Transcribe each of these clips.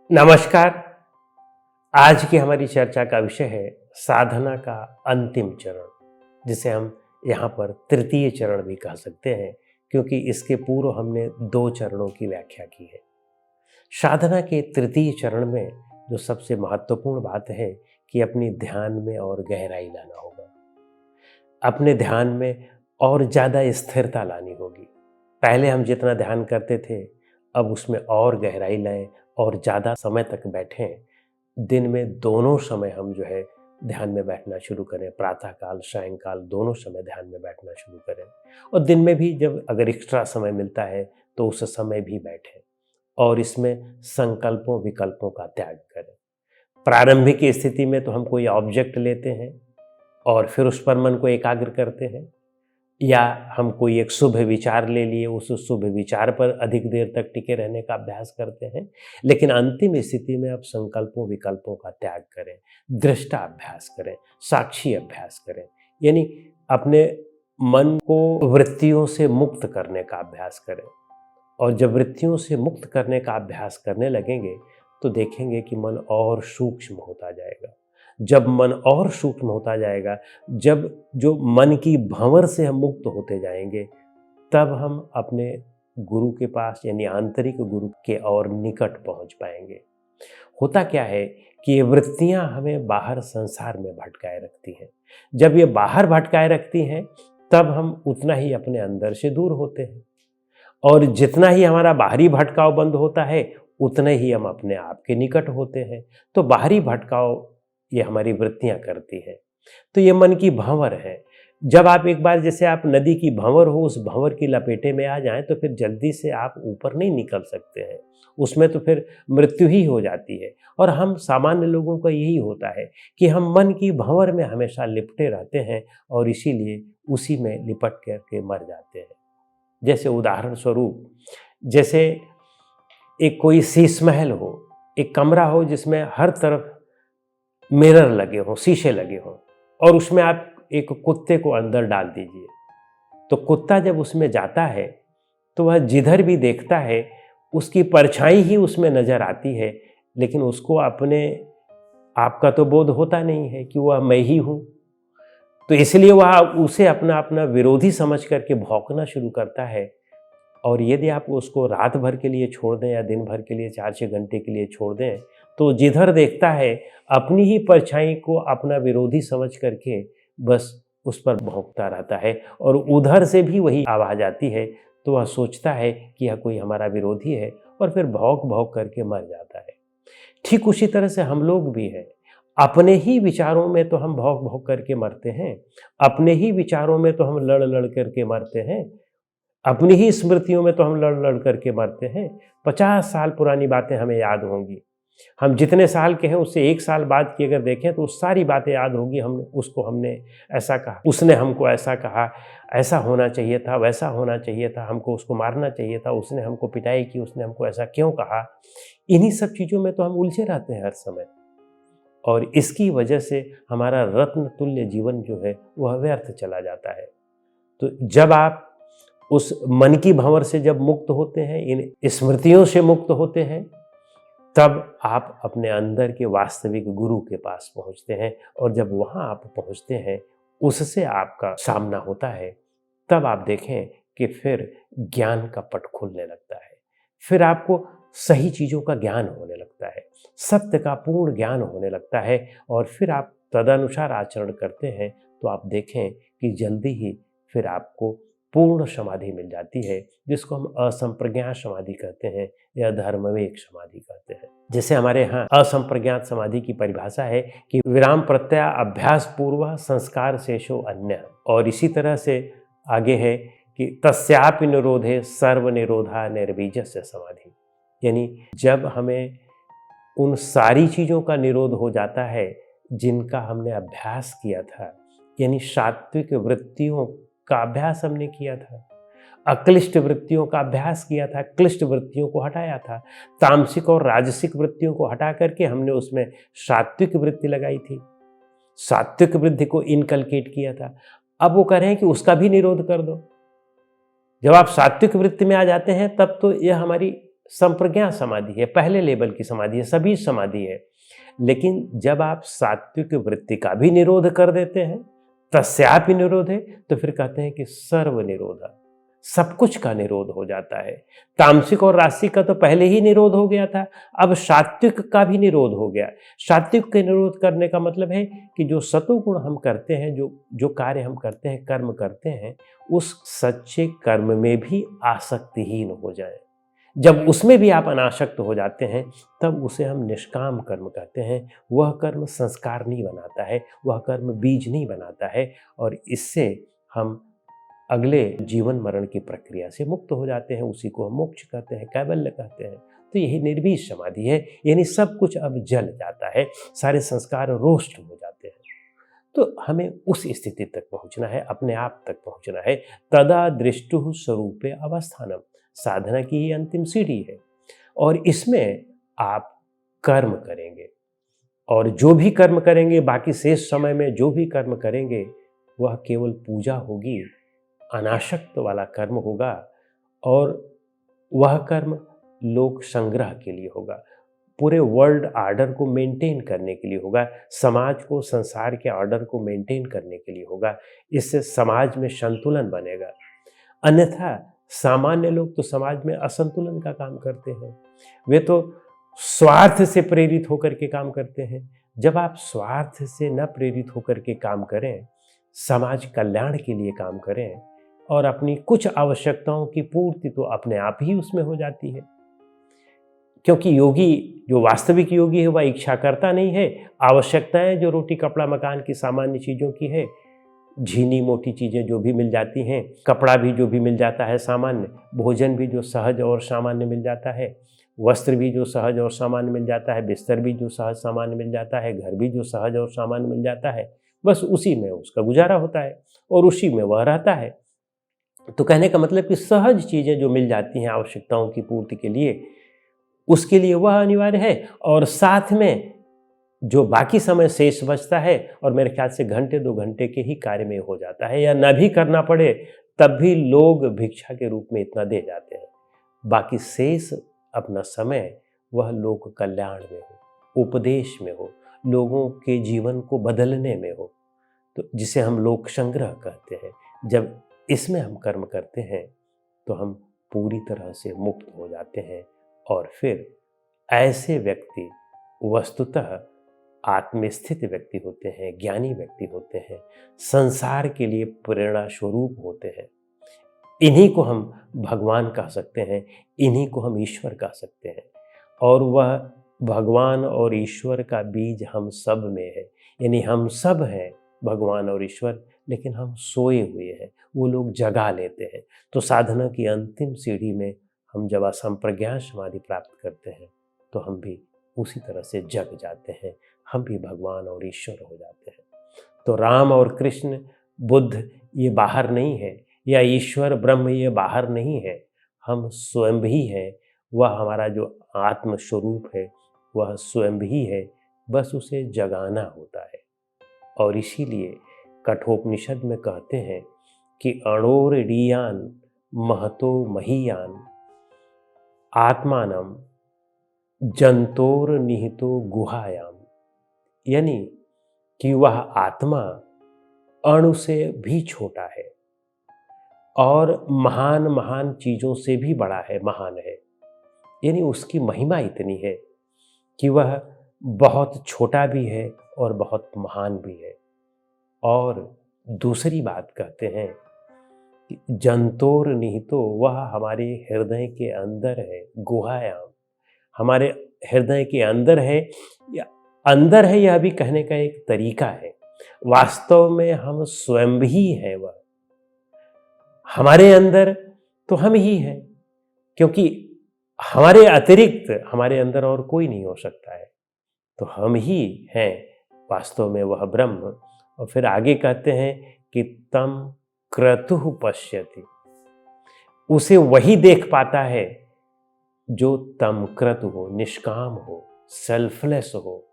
नमस्कार। आज की हमारी चर्चा का विषय है साधना का अंतिम चरण, जिसे हम यहाँ पर तृतीय चरण भी कह सकते हैं, क्योंकि इसके पूर्व हमने 2 चरणों की व्याख्या की है। साधना के तृतीय चरण में जो सबसे महत्वपूर्ण बात है कि अपनी ध्यान में और गहराई लाना होगा। अपने ध्यान में और ज़्यादा स्थिरता लानी होगी। पहले हम जितना ध्यान करते थे, अब उसमें और गहराई लाएं और ज़्यादा समय तक बैठें। दिन में दोनों समय हम जो है ध्यान में बैठना शुरू करें। प्रातःकाल, सायंकाल दोनों समय ध्यान में बैठना शुरू करें और दिन में भी जब अगर एक्स्ट्रा समय मिलता है तो उस समय भी बैठें और इसमें संकल्पों विकल्पों का त्याग करें। प्रारंभिक स्थिति में तो हम कोई ऑब्जेक्ट लेते हैं और फिर उस पर मन को एकाग्र करते हैं, या हम कोई एक शुभ विचार ले लिए, उस शुभ विचार पर अधिक देर तक टिके रहने का अभ्यास करते हैं। लेकिन अंतिम स्थिति में अब संकल्पों विकल्पों का त्याग करें, दृष्टा अभ्यास करें, साक्षी अभ्यास करें, यानी अपने मन को वृत्तियों से मुक्त करने का अभ्यास करें। और जब वृत्तियों से मुक्त करने का अभ्यास करने लगेंगे तो देखेंगे कि मन और सूक्ष्म होता जाएगा। जब मन और सूक्ष्म होता जाएगा, जब जो मन की भंवर से हम मुक्त होते जाएंगे, तब हम अपने गुरु के पास यानी आंतरिक गुरु के और निकट पहुंच पाएंगे। होता क्या है कि ये वृत्तियां हमें बाहर संसार में भटकाए रखती हैं। जब ये बाहर भटकाए रखती हैं, तब हम उतना ही अपने अंदर से दूर होते हैं और जितना ही हमारा बाहरी भटकाव बंद होता है, उतने ही हम अपने आप के निकट होते हैं। तो बाहरी भटकाव ये हमारी वृत्तियां करती हैं। तो ये मन की भंवर है। जब आप एक बार जैसे आप नदी की भंवर हो, उस भंवर की लपेटे में आ जाएं तो फिर जल्दी से आप ऊपर नहीं निकल सकते हैं। उसमें तो फिर मृत्यु ही हो जाती है। और हम सामान्य लोगों का यही होता है कि हम मन की भंवर में हमेशा लिपटे रहते हैं और इसीलिए उसी में लिपट करके मर जाते हैं। जैसे उदाहरण स्वरूप, जैसे एक कोई शीश महल हो, एक कमरा हो जिसमें हर तरफ मिरर लगे हों, शीशे लगे हों, और उसमें आप एक कुत्ते को अंदर डाल दीजिए। तो कुत्ता जब उसमें जाता है तो वह जिधर भी देखता है उसकी परछाई ही उसमें नजर आती है, लेकिन उसको अपने आपका तो बोध होता नहीं है कि वह मैं ही हूँ। तो इसलिए वह उसे अपना अपना विरोधी समझ करके भौंकना शुरू करता है। और यदि आप उसको रात भर के लिए छोड़ दें या दिन भर के लिए 4-6 घंटे के लिए छोड़ दें, तो जिधर देखता है अपनी ही परछाई को अपना विरोधी समझ करके बस उस पर भौंकता रहता है और उधर से भी वही आवाज़ आती है। तो वह सोचता है कि यह कोई हमारा विरोधी है और फिर भौंक भौंक करके मर जाता है। ठीक उसी तरह से हम लोग भी हैं। अपने ही विचारों में तो हम भौंक भौंक करके मरते हैं, अपने ही विचारों में तो हम लड़ लड़ करके मरते हैं, अपनी ही स्मृतियों में तो हम लड़ लड़ करके मरते हैं। 50 साल पुरानी बातें हमें याद होंगी। हम जितने साल के हैं उससे 1 साल बाद की अगर देखें तो सारी बातें याद होगी। हमने ऐसा कहा, उसने हमको ऐसा कहा, ऐसा होना चाहिए था, वैसा होना चाहिए था, हमको उसको मारना चाहिए था, उसने हमको पिटाई की, उसने हमको ऐसा क्यों कहा। इन्हीं सब चीज़ों में तो हम उलझे रहते हैं हर समय, और इसकी वजह से हमारा रत्न तुल्य जीवन जो है वह व्यर्थ चला जाता है। तो जब आप उस मन की भंवर से जब मुक्त होते हैं, इन स्मृतियों से मुक्त होते हैं, तब आप अपने अंदर के वास्तविक गुरु के पास पहुंचते हैं। और जब वहां आप पहुंचते हैं, उससे आपका सामना होता है, तब आप देखें कि फिर ज्ञान का पट खुलने लगता है। फिर आपको सही चीज़ों का ज्ञान होने लगता है, सत्य का पूर्ण ज्ञान होने लगता है। और फिर आप तदनुसार आचरण करते हैं तो आप देखें कि जल्दी ही फिर आपको पूर्ण समाधि मिल जाती है, जिसको हम असंप्रज्ञात समाधि कहते हैं या धर्मवेक समाधि कहते हैं। जैसे हमारे यहाँ असंप्रज्ञात समाधि की परिभाषा है कि विराम प्रत्यय अभ्यास पूर्व संस्कार शेषो अन्य। और इसी तरह से आगे है कि तस्यापि निरोधे सर्व निरोधा निर्बीजस्य समाधि, यानी जब हमें उन सारी चीज़ों का निरोध हो जाता है जिनका हमने अभ्यास किया था, यानी सात्विक वृत्तियों का अभ्यास हमने किया था, अक्लिष्ट वृत्तियों का अभ्यास किया था, क्लिष्ट वृत्तियों को हटाया था, तामसिक और राजसिक वृत्तियों को हटा करके हमने उसमें सात्विक वृत्ति लगाई थी, सात्विक वृत्ति को इनकलकेट किया था। अब वो कह रहे हैं कि उसका भी निरोध कर दो। जब आप सात्विक वृत्ति में आ जाते हैं तब तो यह हमारी संप्रज्ञा समाधि है, पहले लेवल की समाधि है, सभी समाधि है। लेकिन जब आप सात्विक वृत्ति का भी निरोध कर देते हैं, तस्यापि निरोधे, तो फिर कहते हैं कि सर्व निरोध, सब कुछ का निरोध हो जाता है। तामसिक और राजसिक का तो पहले ही निरोध हो गया था, अब सात्विक का भी निरोध हो गया। सात्विक के निरोध करने का मतलब है कि जो सतोगुण हम करते हैं, जो कार्य हम करते हैं, कर्म करते हैं, उस सच्चे कर्म में भी आसक्तिहीन हो जाए। जब उसमें भी आप अनासक्त हो जाते हैं, तब उसे हम निष्काम कर्म कहते हैं। वह कर्म संस्कार नहीं बनाता है, वह कर्म बीज नहीं बनाता है, और इससे हम अगले जीवन मरण की प्रक्रिया से मुक्त हो जाते हैं। उसी को हम मोक्ष कहते हैं, कैवल्य कहते हैं। तो यही निर्वीज समाधि है, यानी सब कुछ अब जल जाता है, सारे संस्कार रोस्ट हो जाते हैं। तो हमें उस स्थिति तक पहुंचना है, अपने आप तक पहुंचना है। तदा दृष्टु स्वरूपे अवस्थानम, साधना की ही अंतिम सीढ़ी है। और इसमें आप कर्म करेंगे, और जो भी कर्म करेंगे, बाकी शेष समय में जो भी कर्म करेंगे, वह केवल पूजा होगी, अनासक्त वाला कर्म होगा, और वह कर्म लोक संग्रह के लिए होगा, पूरे वर्ल्ड आर्डर को मेंटेन करने के लिए होगा, समाज को, संसार के आर्डर को मेंटेन करने के लिए होगा। इससे समाज में संतुलन बनेगा। अन्यथा सामान्य लोग तो समाज में असंतुलन का काम करते हैं, वे तो स्वार्थ से प्रेरित होकर के काम करते हैं। जब आप स्वार्थ से न प्रेरित होकर के काम करें, समाज कल्याण के लिए काम करें, और अपनी कुछ आवश्यकताओं की पूर्ति तो अपने आप ही उसमें हो जाती है। क्योंकि योगी, जो वास्तविक योगी है, वह इच्छा करता नहीं है। आवश्यकताएं जो रोटी कपड़ा मकान की सामान्य चीज़ों की है, झीनी मोटी चीज़ें जो भी मिल जाती हैं, कपड़ा भी जो भी मिल जाता है सामान्य, भोजन भी जो सहज और सामान्य मिल जाता है, वस्त्र भी जो सहज और सामान्य मिल जाता है, बिस्तर भी जो सहज सामान्य मिल जाता है, घर भी जो सहज और सामान्य मिल जाता है, बस उसी में उसका गुजारा होता है और उसी में वह रहता है। तो कहने का मतलब कि सहज चीज़ें जो मिल जाती हैं आवश्यकताओं की पूर्ति के लिए, उसके लिए वह अनिवार्य है। और साथ में जो बाकी समय शेष बचता है, और मेरे ख्याल से घंटे 2 घंटे के ही कार्य में हो जाता है, या न भी करना पड़े तब भी लोग भिक्षा के रूप में इतना दे जाते हैं। बाकी शेष अपना समय वह लोक कल्याण में हो, उपदेश में हो, लोगों के जीवन को बदलने में हो, तो जिसे हम लोक संग्रह कहते हैं। जब इसमें हम कर्म करते हैं तो हम पूरी तरह से मुक्त हो जाते हैं, और फिर ऐसे व्यक्ति वस्तुतः आत्मस्थित व्यक्ति होते हैं, ज्ञानी व्यक्ति होते हैं, संसार के लिए प्रेरणा स्वरूप होते हैं। इन्हीं को हम भगवान कह सकते हैं, इन्हीं को हम ईश्वर कह सकते हैं। और वह भगवान और ईश्वर का बीज हम सब में है, यानी हम सब हैं भगवान और ईश्वर, लेकिन हम सोए हुए हैं, वो लोग जगा लेते हैं। तो साधना की अंतिम सीढ़ी में हम जब असंप्रज्ञात समाधि प्राप्त करते हैं, तो हम भी उसी तरह से जग जाते हैं, हम भी भगवान और ईश्वर हो जाते हैं। तो राम और कृष्ण, बुद्ध ये बाहर नहीं है, या ईश्वर ब्रह्म ये बाहर नहीं है, हम स्वयं ही हैं। वह हमारा जो आत्म स्वरूप है वह स्वयं ही है, बस उसे जगाना होता है। और इसीलिए कठोपनिषद में कहते हैं कि अणोरणीयान महतो महीयान आत्मानम जंतोर निहितो गुहायाम, यानी कि वह आत्मा अणु से भी छोटा है और महान महान चीज़ों से भी बड़ा है, महान है। यानी उसकी महिमा इतनी है कि वह बहुत छोटा भी है और बहुत महान भी है। और दूसरी बात कहते हैं कि जंतोर निहितो, वह हमारे हृदय के अंदर है, गुहायाम, हमारे हृदय के अंदर है। या अंदर है यह भी कहने का एक तरीका है, वास्तव में हम स्वयं ही हैं। वह हमारे अंदर तो हम ही हैं, क्योंकि हमारे अतिरिक्त हमारे अंदर और कोई नहीं हो सकता है। तो हम ही हैं वास्तव में वह ब्रह्म। और फिर आगे कहते हैं कि तम क्रतुः पश्यति, उसे वही देख पाता है जो तम क्रतु हो, निष्काम हो, सेल्फलेस हो,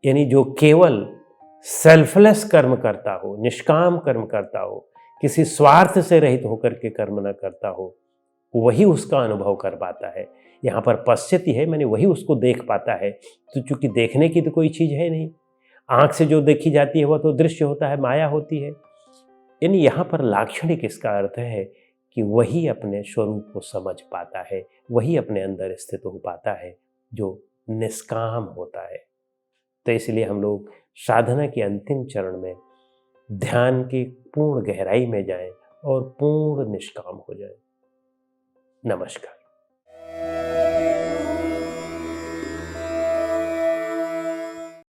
यानी जो केवल सेल्फलेस कर्म करता हो, निष्काम कर्म करता हो, किसी स्वार्थ से रहित होकर के कर्म न करता हो, वही उसका अनुभव कर पाता है। यहाँ पर पश्यति है, मैंने वही उसको देख पाता है। तो चूंकि देखने की तो कोई चीज़ है नहीं, आँख से जो देखी जाती है वह तो दृश्य होता है, माया होती है। यानी यहाँ पर लाक्षणिक इसका अर्थ है कि वही अपने स्वरूप को समझ पाता है, वही अपने अंदर स्थित हो पाता है जो निष्काम होता है। तो इसलिए हम लोग साधना के अंतिम चरण में ध्यान की पूर्ण गहराई में जाएं और पूर्ण निष्काम हो जाएं। नमस्कार।